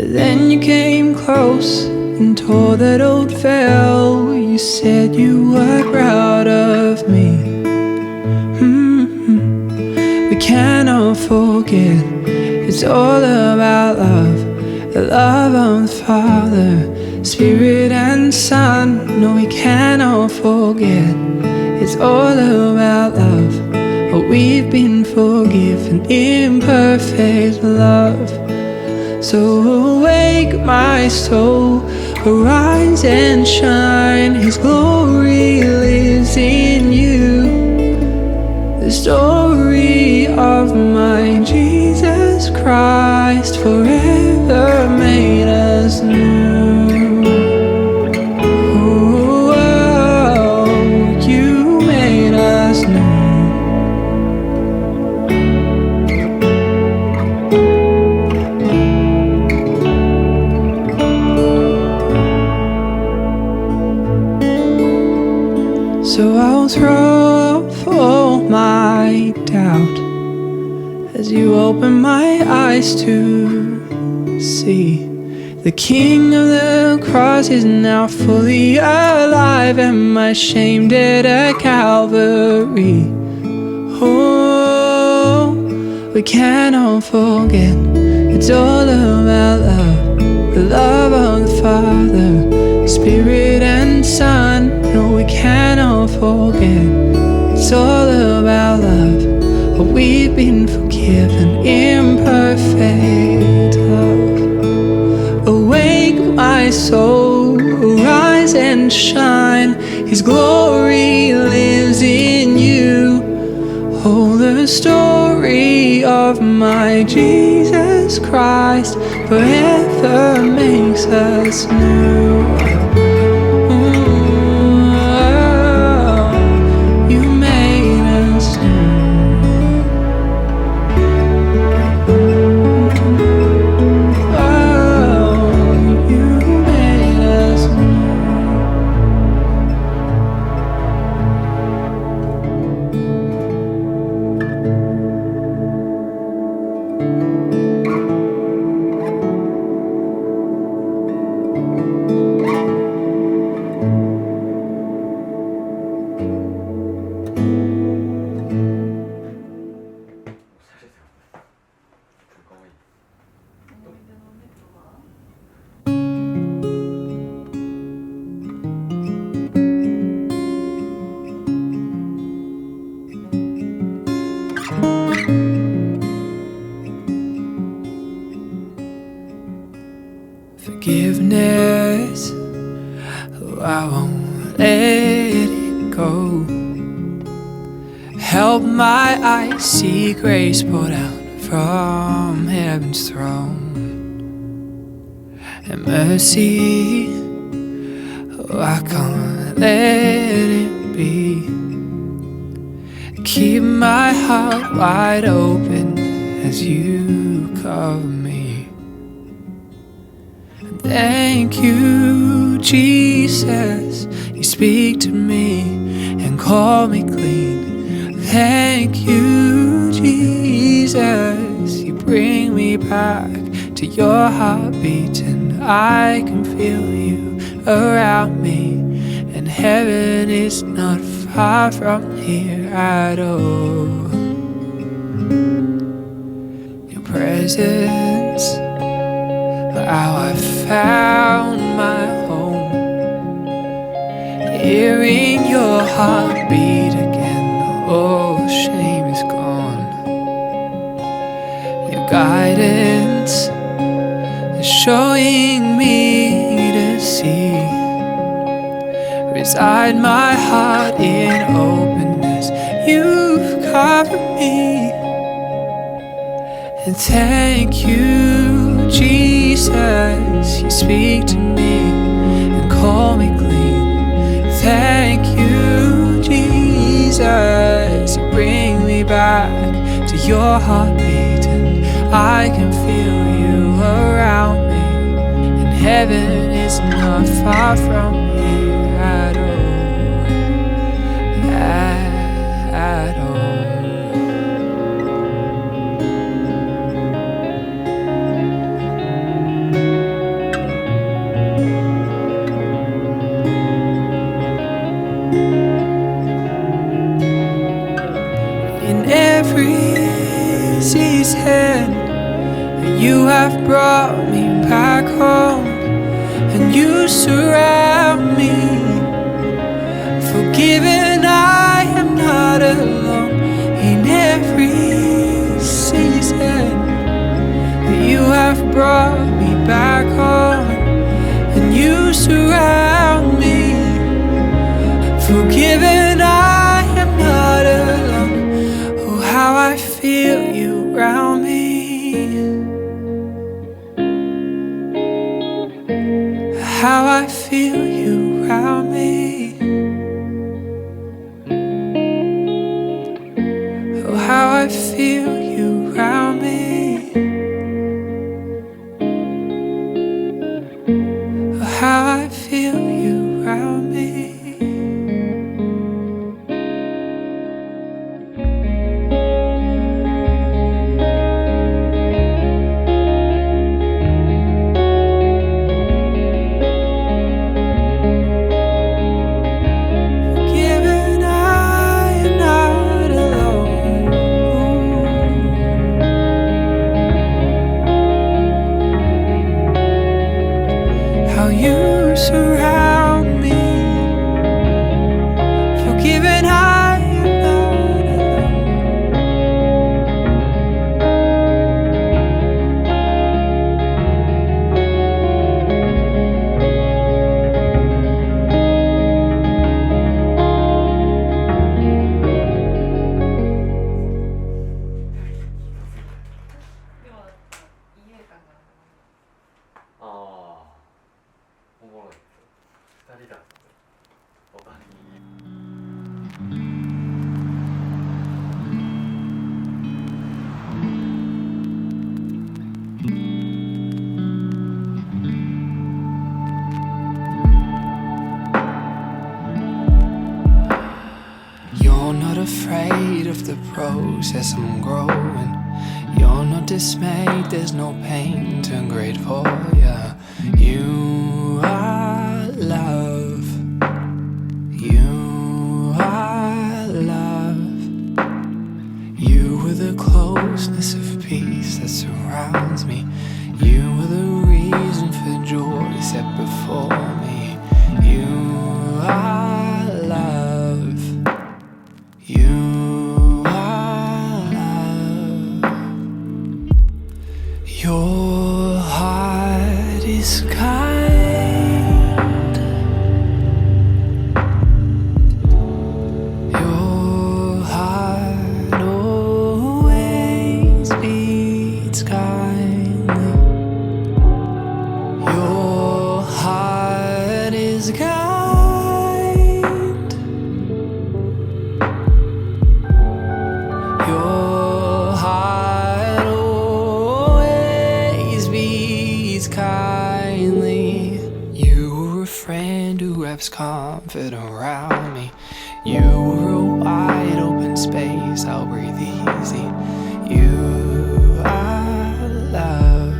But then you came close and tore that old veil. You said you were proud of me. We cannot forget, it's all about love. The love of the Father, Spirit and Son. No, we cannot forget, it's all about love. Oh, we've been forgiven in perfect love. So awake my soul, arise and shine. His glory lives in you. The story of my Jesus Christ forever made us new. Oh, you made us new. So I'll throw off all my doubt as you open my eyes to see the King of the cross is now fully alive, and my shame dead at Calvary. Oh, we cannot forget, it's all about love. The love of the Father, Spirit and Son. No, we cannot forget, it's all about love. But we've been forgiven in perfect love. Awake my soul, arise and shine. His glory lives in you. Oh, the story of my Jesus Christ forever makes us new. Forgiveness, oh, I won't let it go. Help my eyes see grace poured out from heaven's throne. And mercy, oh, I can't let it be. Keep my heart wide open as you cover me. Thank you, Jesus, you speak to me and call me clean. Thank you, Jesus, you bring me back to your heartbeat, and I can feel you around me, and heaven is not far from here at all. Your presence, how I found my home. Hearing your heartbeat again, all shame is gone. Your guidance is showing me to see. Reside my heart in openness, you've covered me. And thank you, Jesus, you speak to me and call me clean. Thank you, Jesus, you bring me back to your heartbeat, and I can feel you around me, and heaven is not far from here at all, at all. You have brought me back home, and you surround me. Forgiven, I am not alone in every season. You have brought me back home, and you surround me. Forgiven, I am not alone. Oh, how I feel you around me. How I feel you around me. Oh, how I feel you around me. Oh, how I feel you around me. How you surround me. Forgiven, I am not You're not afraid of the process I'm growing. You're not dismayed, there's no pain, turn grateful, yeah. You are love. You are love. You are the closeness of peace that surrounds me. You are the reason for joy set before me. You are love. You are love. Your heart is kind. Your heart always beats kindly. Your heart is kind. Your heart always beats kindly. You are a friend who wraps comfort around me. You are a wide open space, I'll breathe easy. You are love.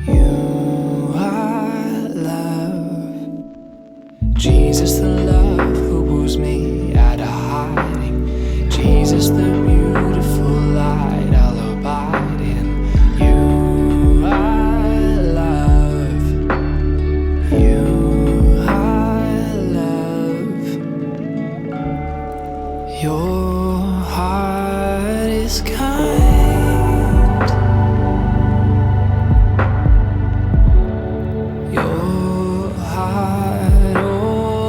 You are love. Jesus, the love who pulls me out of hiding. Jesus, the beautiful light I'll abide in. You are love. You are love. Your heart is kind. Your heart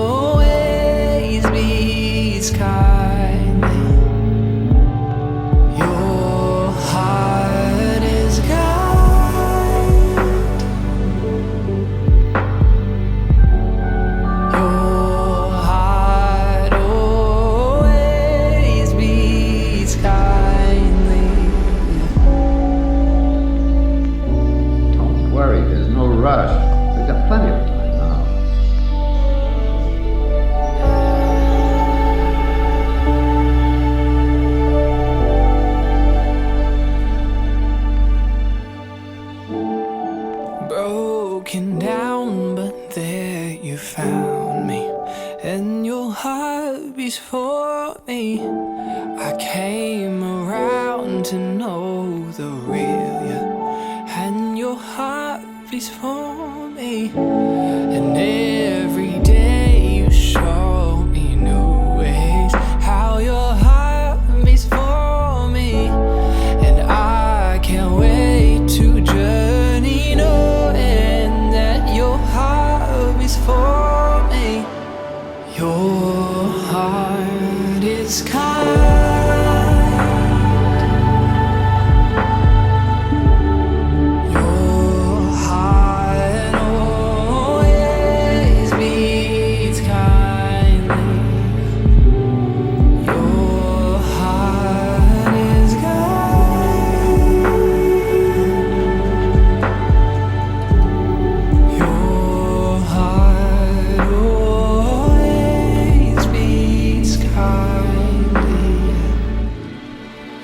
always beats kindly. Your heart is kind. Your heart always beats kindly. Don't worry, there's no rush. We've got plenty of time now. Broken down, but there you found me, and your heart beats for me. I came around to know the real you. beats for me. And every day you show me new ways how your heart beats for me. And I can't wait to journey knowing that your heart beats for me. Your heart is kind.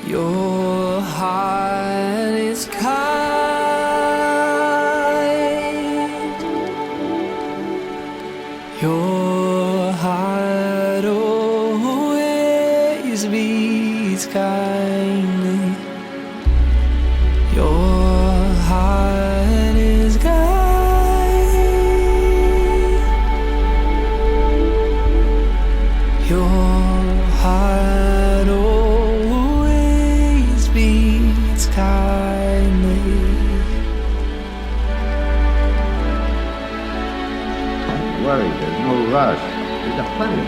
Your heart is kind. Your heart always beats kindly. Your heart is kind. Your heart always beats kindly. Don't worry, there's no rush. We've got plenty of